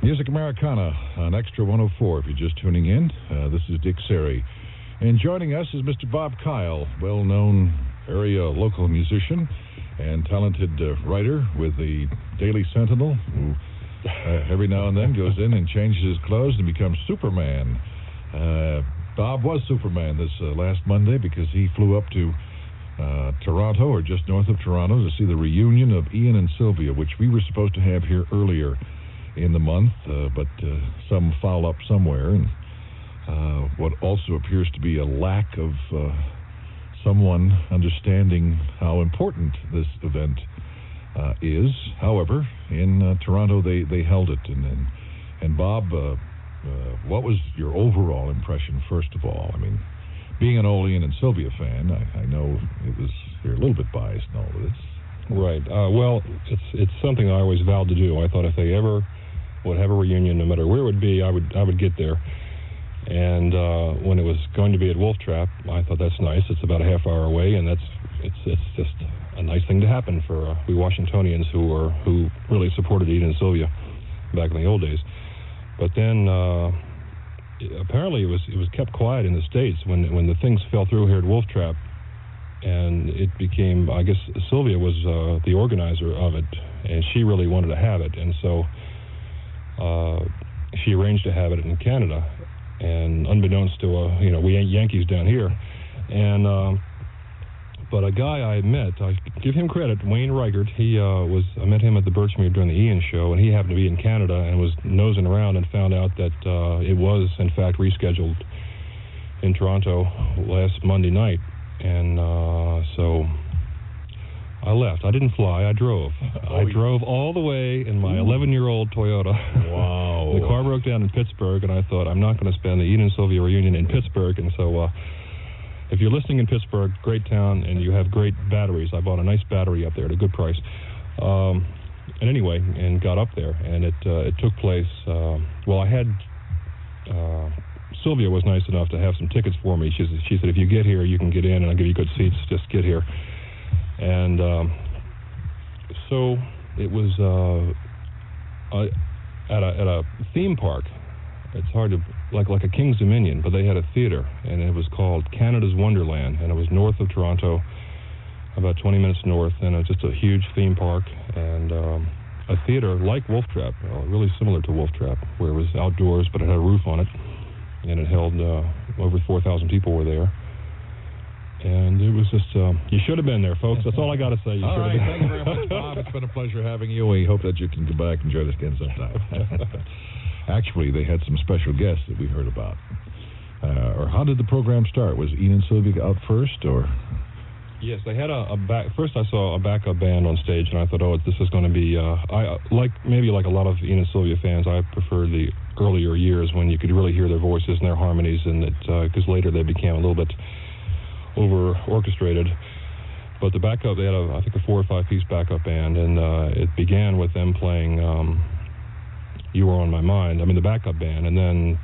Music Americana on Extra 104. If you're just tuning in, this is Dick Cerri. And joining us is Mr. Bob Kyle, well-known area local musician and talented writer with the Daily Sentinel, who every now and then goes in and changes his clothes and becomes Superman. Bob was Superman this last Monday because he flew up to Toronto, or just north of Toronto, to see the reunion of Ian and Sylvia, which we were supposed to have here earlier in the month, but some foul up somewhere, and what also appears to be a lack of someone understanding how important this event is. However, in Toronto they held it, and Bob, what was your overall impression, first of all? I mean, being an old Ian and Sylvia fan, I know you're a little bit biased and all of this. Right. Well, it's something I always vowed to do. I thought if they ever would have a reunion, no matter where it would be, I would get there. And when it was going to be at Wolf Trap, I thought that's nice. It's about a half hour away, and it's just a nice thing to happen for we Washingtonians who really supported Ian and Sylvia back in the old days. But then apparently it was kept quiet in the States when the things fell through here at Wolf Trap, and it became, I guess Sylvia was the organizer of it, and she really wanted to have it, and so she arranged to have it in Canada, and unbeknownst to we ain't Yankees down here, and but a guy I met, I give him credit, Wayne Reichert. I met him at the Birchmere during the Ian show, and he happened to be in Canada and was nosing around and found out that it was in fact rescheduled in Toronto last Monday night, and so I left. I didn't fly. I drove. I drove all the way in my 11-year-old Toyota. Wow. The car broke down in Pittsburgh, and I thought, I'm not going to spend the Ian and Sylvia reunion in Pittsburgh. And so if you're listening in Pittsburgh, great town, and you have great batteries. I bought a nice battery up there at a good price. And anyway, and got up there, and it took place. Well, I had... Sylvia was nice enough to have some tickets for me. She said, if you get here, you can get in, and I'll give you good seats. Just get here. And so it was at a theme park. It's hard to, like a King's Dominion, but they had a theater, and it was called Canada's Wonderland, and it was north of Toronto, about 20 minutes north, and it was just a huge theme park, and a theater like Wolf Trap, really similar to Wolf Trap, where it was outdoors, but it had a roof on it, and it held over 4,000 people were there. And it was just, you should have been there, folks. That's all I got to say. All right, thank you very much, Bob. It's been a pleasure having you. We hope that you can come back and join us again sometime. Actually, they had some special guests that we heard about. Or how did the program start? Was Ian and Sylvia out first, or? Yes, they had first I saw a backup band on stage, and I thought, this is going to be, maybe like a lot of Ian and Sylvia fans, I prefer the earlier years when you could really hear their voices and their harmonies, and because later they became a little bit over-orchestrated. But the backup, they had I think a 4 or 5 piece backup band, and it began with them playing You Were On My Mind, the backup band, and then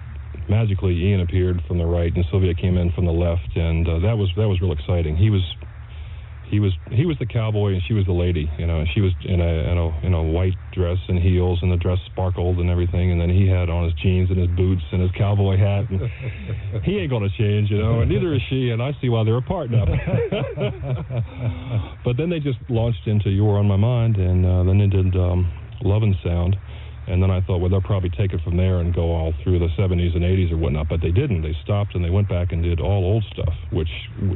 magically Ian appeared from the right and Sylvia came in from the left, and that was real exciting. He was the cowboy and she was the lady, and she was in a white dress and heels, and the dress sparkled and everything, and then he had on his jeans and his boots and his cowboy hat, and he ain't gonna change, and neither is she, and I see why they're apart now. But then they just launched into You Were On My Mind, and then they did Love and Sound, and then I thought, well, they'll probably take it from there and go all through the 70s and 80s or whatnot, but they didn't. They stopped and they went back and did all old stuff, which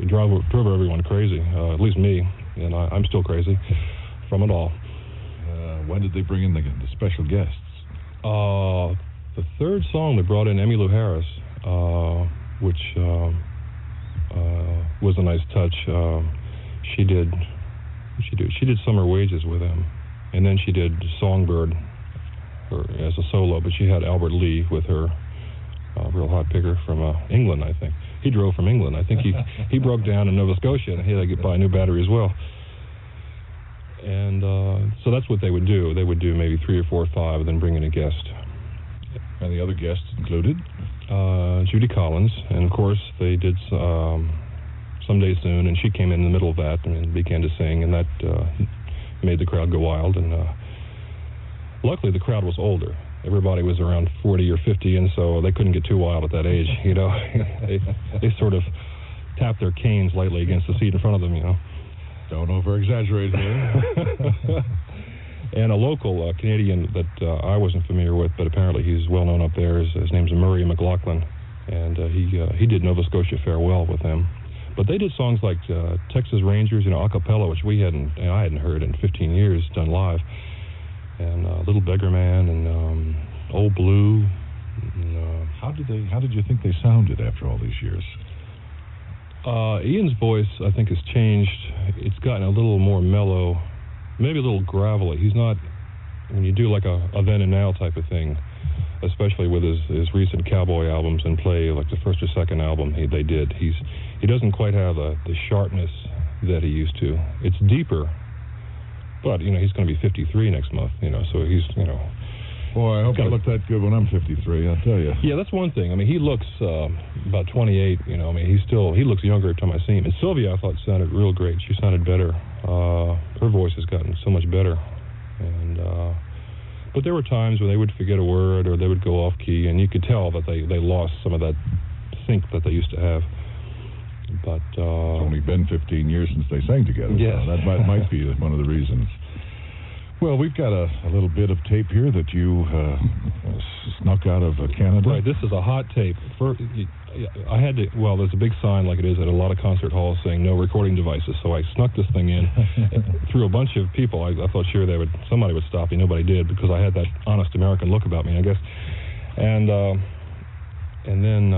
drove everyone crazy, at least me, and I'm still crazy from it all. When did they bring in the special guests? The third song they brought in Emmylou Harris, which was a nice touch. She did Summer Wages with them, and then she did Songbird as a solo, but she had Albert Lee with her, real hot picker from England, I think. He drove from England. I think he broke down in Nova Scotia, and he had to buy a new battery as well. And so that's what they would do. They would do maybe 3 or 4 or 5, and then bring in a guest. And the other guests included? Judy Collins, and of course they did Someday Soon, and she came in the middle of that and began to sing, and that made the crowd go wild. And luckily the crowd was older. everybody was around 40 or 50, and so they couldn't get too wild at that age, you know. they sort of tapped their canes lightly against the seat in front of them, you know. Don't over-exaggerate here. And a local Canadian that I wasn't familiar with, but apparently he's well known up there. His name's Murray McLaughlin, and he did Nova Scotia Farewell with them. But they did songs like Texas Rangers, you know, a cappella, which I hadn't heard in 15 years, done live, and Little Beggar Man and Old Blue. And, how did you think they sounded after all these years? Ian's voice, I think, has changed. It's gotten a little more mellow. Maybe a little gravelly. He's not, when you do like a then and now type of thing, especially with his recent cowboy albums and play like the first or second album they did, he doesn't quite have the sharpness that he used to. It's deeper, but you know he's going to be 53 next month. You know, so he's Boy, I hope I look that good when I'm 53. I'll tell you. Yeah, that's one thing. I mean, he looks about 28. You know, I mean, he looks younger every time I see him. And Sylvia, I thought, sounded real great. She sounded better. Her voice has gotten so much better. And but there were times when they would forget a word or they would go off key, and you could tell that they lost some of that sync that they used to have. But it's only been 15 years since they sang together. Yes. So that might be one of the reasons. Well, we've got a little bit of tape here that you snuck out of Canada. Right, this is a hot tape. I had to, well, there's a big sign like it is at a lot of concert halls saying no recording devices, so I snuck this thing in through a bunch of people. I thought sure somebody would stop me. Nobody did because I had that honest American look about me, I guess. And then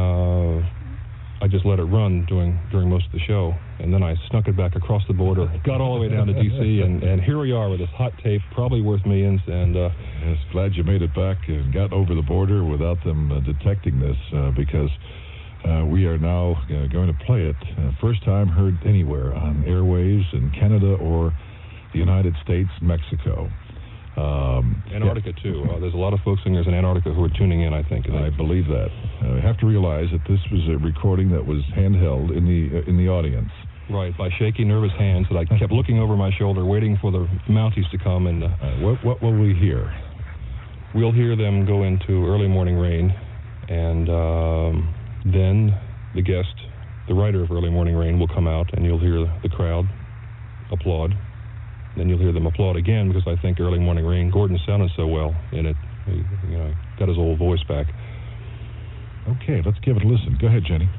I just let it run during most of the show, and then I snuck it back across the border, got all the way down to D.C., and here we are with this hot tape, probably worth millions. And yes, glad you made it back and got over the border without them detecting this, because we are now going to play it. First time heard anywhere on airwaves in Canada or the United States, Mexico. Antarctica, too. There's a lot of folk singers in Antarctica who are tuning in, I think. I believe that. You have to realize that this was a recording that was handheld in the audience. Right, by shaky, nervous hands that I kept looking over my shoulder, waiting for the Mounties to come. And what will we hear? We'll hear them go into Early Morning Rain, and then the guest, the writer of Early Morning Rain, will come out, and you'll hear the crowd applaud. Then you'll hear them applaud again because I think Early Morning Rain, Gordon sounded so well in it. He got his old voice back. Okay, let's give it a listen. Go ahead, Jenny.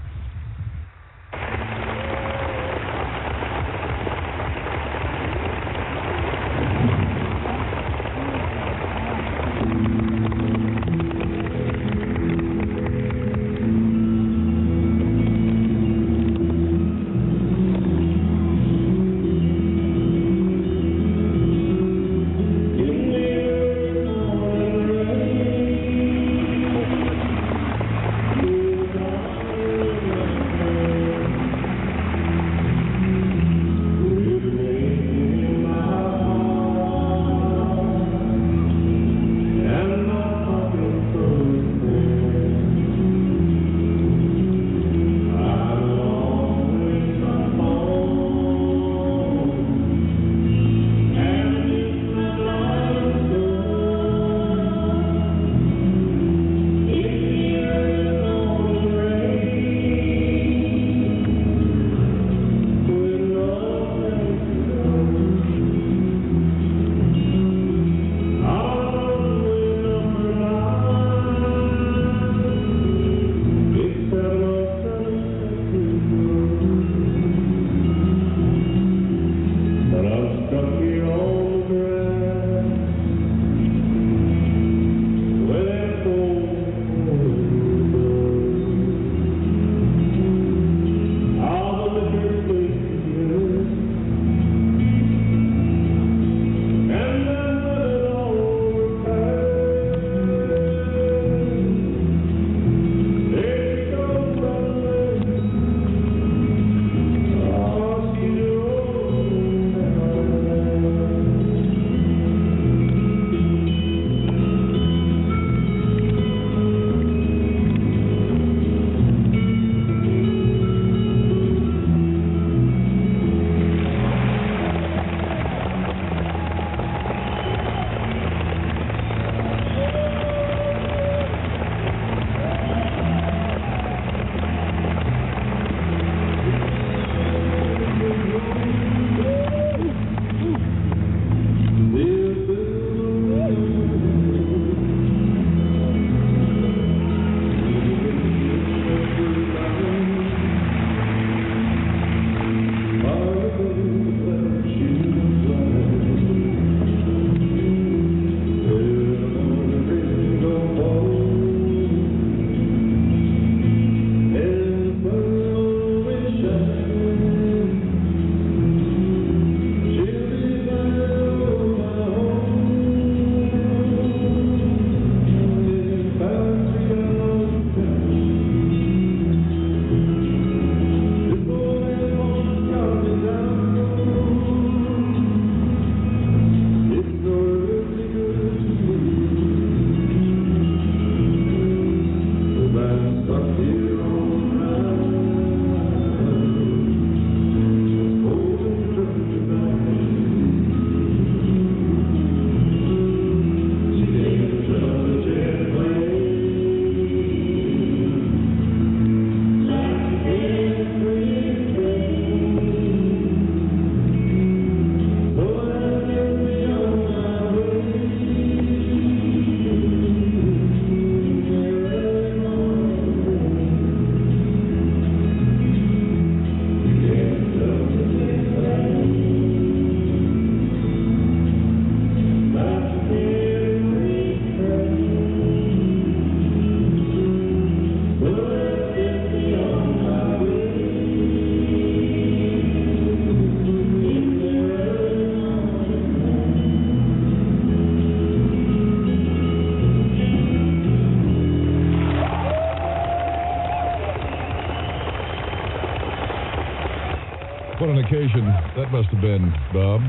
What an occasion that must have been, Bob,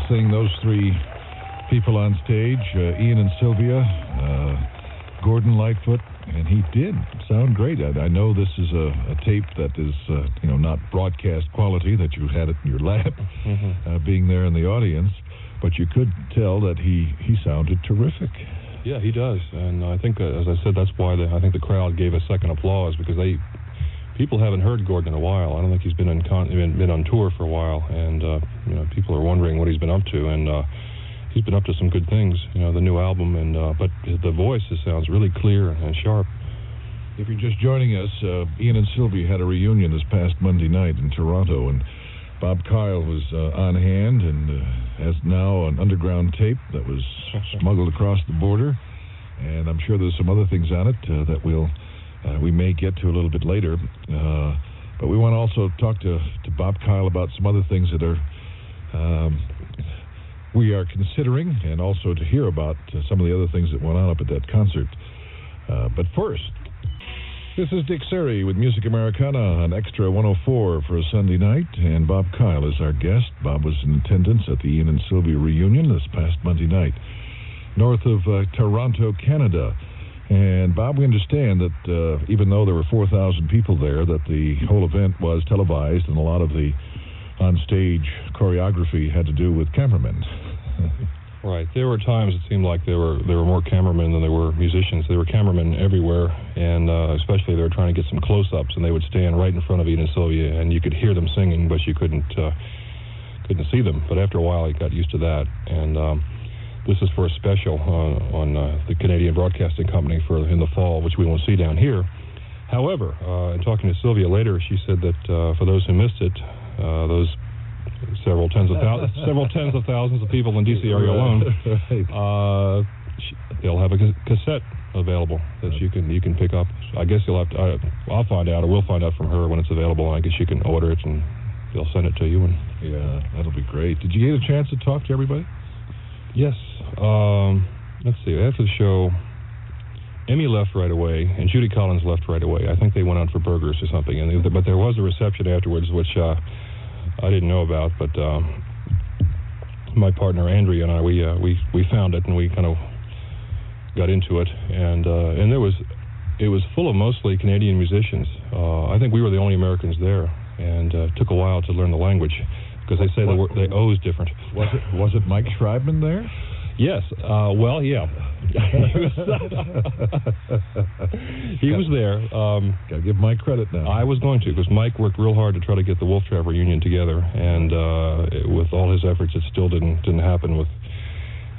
seeing those three people on stage, Ian and Sylvia, Gordon Lightfoot, and he did sound great. I know this is a tape that is, not broadcast quality, that you had it in your lap, being there in the audience, but you could tell that he sounded terrific. Yeah, he does, and I think, as I said, that's why I think the crowd gave a second applause, because people haven't heard Gordon in a while. I don't think he's been on tour for a while, and people are wondering what he's been up to, and he's been up to some good things, the new album, and but the voice sounds really clear and sharp. If you're just joining us, Ian and Sylvia had a reunion this past Monday night in Toronto, and Bob Kyle was on hand and has now an underground tape that was smuggled across the border, and I'm sure there's some other things on it that we may get to a little bit later. But we want to also talk to Bob Kyle about some other things that we are considering, and also to hear about some of the other things that went on up at that concert. But first, this is Dick Cerri with Music Americana on Extra 104 for a Sunday night, and Bob Kyle is our guest. Bob was in attendance at the Ian and Sylvia reunion this past Monday night, north of Toronto, Canada. And Bob, we understand that even though there were 4,000 people there, that the whole event was televised, and a lot of the on-stage choreography had to do with cameramen. Right. There were times it seemed like there were more cameramen than there were musicians. There were cameramen everywhere, and especially they were trying to get some close-ups, and they would stand right in front of Ian and Sylvia, and you could hear them singing, but you couldn't see them. But after a while, I got used to that, and this is for a special on the Canadian Broadcasting Company in the fall, which we won't see down here. However, in talking to Sylvia later, she said that for those who missed it, those several tens of thousands of people in D.C. area alone, they'll have a cassette available that you can pick up. I guess you'll have to. I'll find out, or we'll find out from her when it's available. And I guess you can order it, and they'll send it to you. And yeah, that'll be great. Did you get a chance to talk to everybody? Yes. Let's see. After the show, Emmy left right away, and Judy Collins left right away. I think they went out for burgers or something. But there was a reception afterwards, which I didn't know about. But my partner Andrea and I, we found it, and we kind of got into it, and it was full of mostly Canadian musicians. I think we were the only Americans there, and it took a while to learn the language, because they say the O's different. Was it Mike Schreibman there? Yes. Well, yeah. He was there. Got to give Mike credit now. I was going to, because Mike worked real hard to try to get the Wolf Trap reunion together, and with all his efforts, it still didn't happen.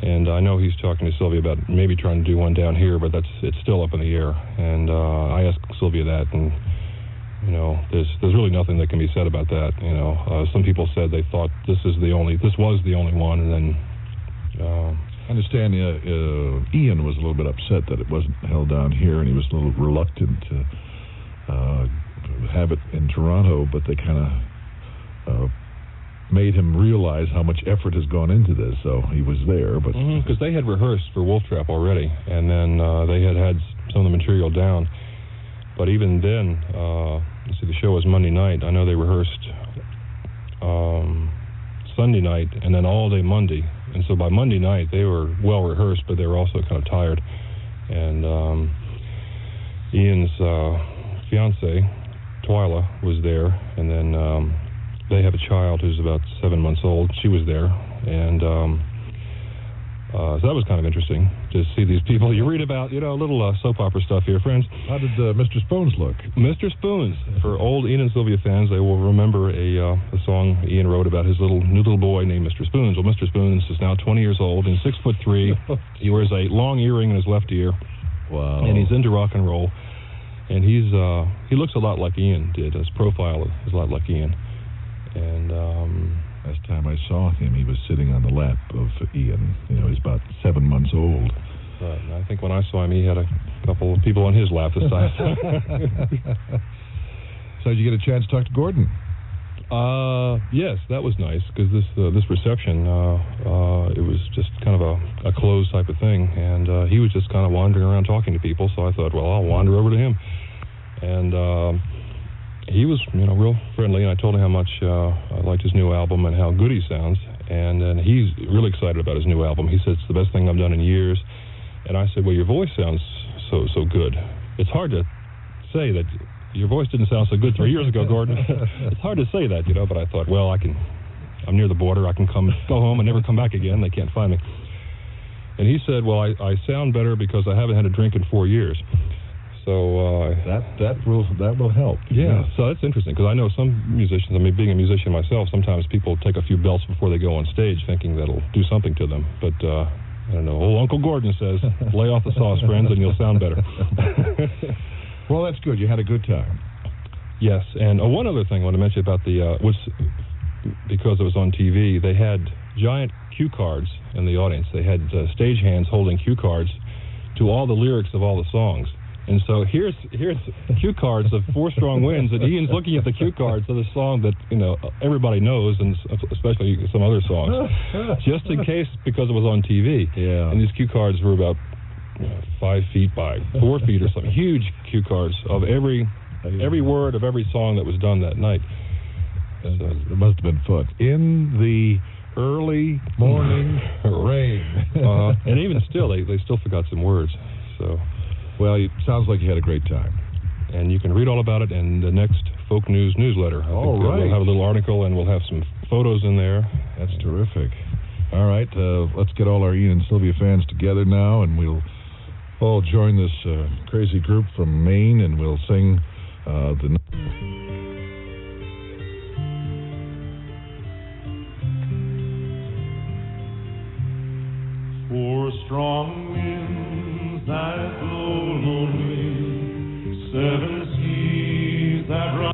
And I know he's talking to Sylvia about maybe trying to do one down here, but it's still up in the air. And I asked Sylvia that, and there's really nothing that can be said about that. Some people said they thought this was the only one, and then. I understand Ian was a little bit upset that it wasn't held down here, and he was a little reluctant to have it in Toronto, but they kind of made him realize how much effort has gone into this, so he was there. But because they had rehearsed for Wolf Trap already, and then they had some of the material down. But even then, let's see, the show was Monday night. I know they rehearsed Sunday night, and then all day Monday. And so by Monday night, they were well rehearsed, but they were also kind of tired. And Ian's fiancée, Twyla, was there, and then they have a child who's about 7 months old. She was there, and so that was kind of interesting to see these people. You read about, a little soap opera stuff here, friends. How did Mr. Spoons look? Mr. Spoons. For old Ian and Sylvia fans, they will remember a song Ian wrote about his new little boy named Mr. Spoons. Well, Mr. Spoons is now 20 years old and 6'3". He wears a long earring in his left ear. Wow. And he's into rock and roll. And he looks a lot like Ian did. His profile is a lot like Ian. And last time I saw him, he was sitting on the lap of Ian. He's about 7 months old. Right. And I think when I saw him, he had a couple of people on his lap this time. So did you get a chance to talk to Gordon? Yes, that was nice, because this reception, it was just kind of a closed type of thing, and he was just kind of wandering around talking to people, so I thought, well, I'll wander over to him. And he was, real friendly, and I told him how much I liked his new album and how good he sounds. And he's really excited about his new album. He said it's the best thing I've done in years. And I said, well, your voice sounds so good. It's hard to say that your voice didn't sound so good 3 years ago, Gordon. It's hard to say that, but I thought, well, I'm near the border. I can go home and never come back again. They can't find me. And he said, well, I sound better because I haven't had a drink in 4 years. So that will help. Yeah, so that's interesting because I know some musicians. I mean, being a musician myself, sometimes people take a few belts before they go on stage, thinking that'll do something to them. But I don't know. Old Uncle Gordon says, "Lay off the sauce, friends, and you'll sound better." Well, that's good. You had a good time. Yes, and one other thing I want to mention about because it was on TV, they had giant cue cards in the audience. They had stagehands holding cue cards to all the lyrics of all the songs. And so here's cue cards of Four Strong Winds, and Ian's looking at the cue cards of the song that everybody knows, and especially some other songs, just in case because it was on TV. Yeah. And these cue cards were about 5 feet by 4 feet or something, huge cue cards of every word of every song that was done that night. It must have been fun in the early morning rain. And even still, they still forgot some words. So. Well, it sounds like you had a great time. And you can read all about it in the next Folk News newsletter. I think we'll have a little article, and we'll have some photos in there. That's terrific. All right, let's get all our Ian and Sylvia fans together now, and we'll all join this crazy group from Maine, and we'll sing the... Four strong winds that blow lonely, 7 seas that run